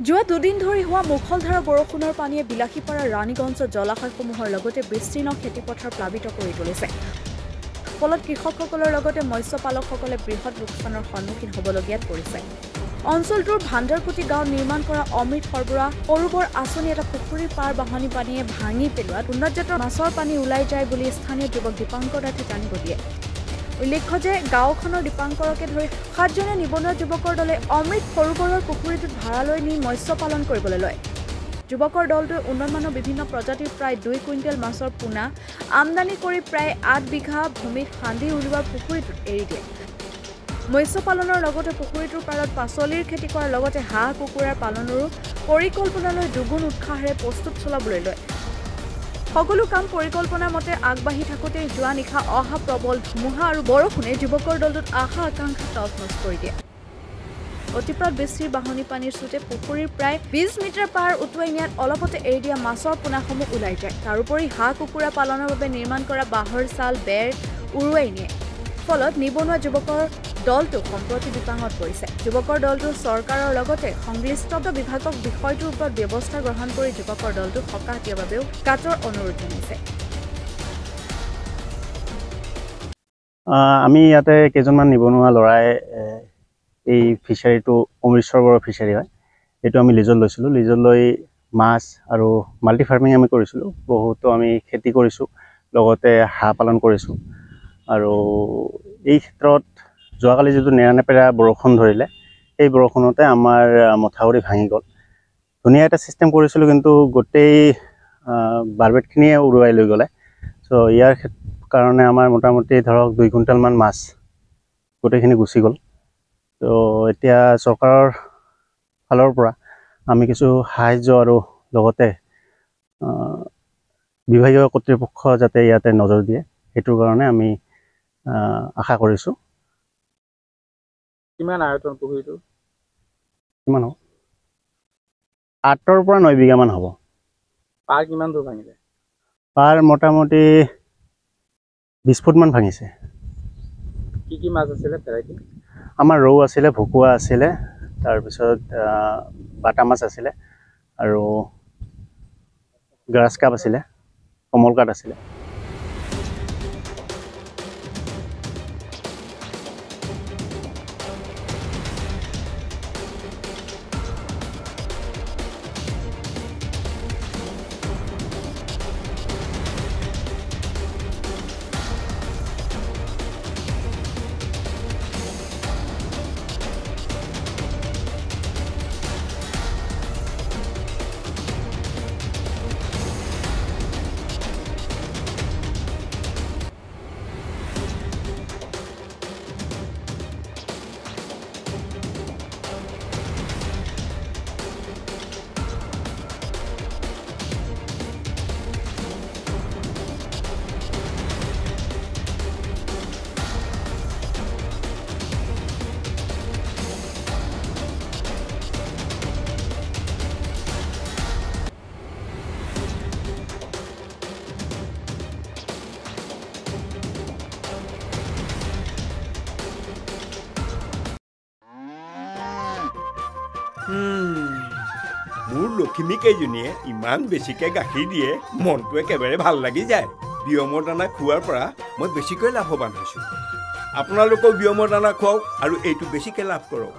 যোৱা দুদিন ধৰি হোৱা মুষলধাৰা বৰষুণৰ পানীয়ে বিলাসীপাৰা ৰাণীগঞ্জ জলাশয়সমূহৰ লগতে বিস্তীৰ্ণ খেতিপথাৰ প্লাবিত কৰি তুলিছে। ফলত কৃষকসকলৰ লগতে মৎস্য পালকসকলে বৃহৎ লোকচানৰ সন্মুখীন হ'বলগীয়াত পৰিছে। অঞ্চলটোৰ ভাণ্ডাৰকুটি গাঁৱত নিৰ্মাণ কৰা অমৃত সৰবৰাহ সৰোবৰ আঁচনি এটা পুখুৰীৰ পাৰ বাহনী পানীয়ে ভাঙি পেলোৱাত উন্নত জাতৰ মাছৰ পানী ওলাই যায় বুলি স্থানীয় যুৱক দীপাংকৰ দাসে জানিব দিয়ে। উল্লেখ্য যে গাঁওখনৰ দীপাংকৰকে ধৰি 7জনীয়া নিবনুৱা যুৱকৰ দলে অমৃত সৰোবৰৰ পুখুৰীটোত ভাড়ালৈ নি মৎস্য পালন কৰিবলৈ লয়। যুৱকৰ দলটোৱে উন্নতমানৰ বিভিন্ন প্ৰজাতিৰ প্ৰায় 2 কুইণ্টেল মাছৰ পোনা আমদানি কৰি প্ৰায় 8 বিঘা ভূমিত খান্দি উলিওৱা পুখুৰীটোত এৰি দিয়ে। মৎস্য পালনৰ লগতে পুখুৰীটোৰ পাৰত পাচলিৰ খেতি কৰাৰ লগতে হাঁহ কুকুৰাৰ পালনৰো পৰিকল্পনালৈ দুগুণ উৎসাহেৰে প্ৰস্তুত চলাবলৈ লয়। সকলো কাম পৰিকল্পনাৰ মতে আগবাঢ়ি থাকোঁতে যোৱা নিশা অহা প্ৰবল ধুমুহা আৰু বৰষুণে যুৱকৰ দলটোত আশা আকাংক্ষা তছনছ কৰি দিয়ে। অতিপাত বৃষ্টিৰ বাহনী পানীৰ স্ৰোতে পুখুৰীৰ প্ৰায় 20 মিটাৰ পাৰ উটুৱাই নিয়াত অলপতে এৰি দিয়া মাছৰ পোনাসমূহ ওলাই যায়। তাৰোপৰি হাঁহ কুকুৰা পালনৰ বাবে নিৰ্মাণ কৰা বাঁহৰ চাল বেৰ উৰুৱাই নিয়ে। ফলত নিবনুৱা যুৱকৰ দলটো সম্প্ৰতি বিপাঙত পৰিছে। যুৱকৰ দলটো চৰকাৰৰ লগতে সংশ্লিষ্ট বিভাগক বিষয়টোৰ ওপৰত ব্যৱস্থা গ্ৰহণ কৰি যুৱকৰ দলটোক সকাহ দিয়াৰ বাবেও কাটৰ অনুৰোধ জনাইছে। আমি ইয়াতে কেইজনমান নিবনুৱা ল'ৰাই এই ফিচাৰীটো অমৃত সৰোবৰৰ ফিচাৰী হয়। এইটো আমি লিজত লৈছিলোঁ। লিজত লৈ মাছ আৰু মাল্টি ফাৰ্মিং আমি কৰিছিলোঁ। বহুতো আমি খেতি কৰিছোঁ, লগতে হাঁহ পালন কৰিছোঁ। আৰু এই ক্ষেত্ৰত যোৱাকালি যিটো নেৰানেপেৰা বৰষুণ ধৰিলে, সেই বৰষুণতে আমাৰ মথাউৰি ভাঙি গ'ল। ধুনীয়া এটা ছিষ্টেম কৰিছিলোঁ, কিন্তু গোটেই বাৰবেটখিনিয়ে উৰুৱাই লৈ গ'লে। চ' ইয়াৰ কাৰণে আমাৰ মোটামুটি ধৰক 2 কুইণ্টেলমান মাছ গোটেইখিনি গুচি গ'ল। তো এতিয়া চৰকাৰৰ ফালৰ পৰা আমি কিছু সাহাৰ্য আৰু লগতে বিভাগীয় কৰ্তৃপক্ষ যাতে ইয়াতে নজৰ দিয়ে, সেইটোৰ কাৰণে আমি আশা কৰিছোঁ। কিমান আয়তন পুখুৰীটো? কিমান হ'ব? 8ৰ পৰা 9 বিঘামান হ'ব। পাৰ কিমান দূৰ ভাঙিলে? পাৰ মোটামুটি 20 ফুটমান ভাঙিছে। কি কি মাছ আছিলে ভেৰাইটি? আমাৰ ৰৌ আছিলে, ভকুৱা আছিলে, তাৰপিছত বাটা মাছ আছিলে, আৰু গ্ৰাছ কাপ আছিলে, কমল কাট আছিলে। মোৰ লখিমী কেইজনীয়ে ইমান বেছিকৈ গাখীৰ দিয়ে, মনটো একেবাৰে ভাল লাগি যায়। বিয়মৰ দানা খোৱাৰ পৰা মই বেছিকৈ লাভৱান হৈছোঁ। আপোনালোকেও বিয়মৰ দানা খুৱাওক আৰু এইটো বেছিকৈ লাভ কৰক।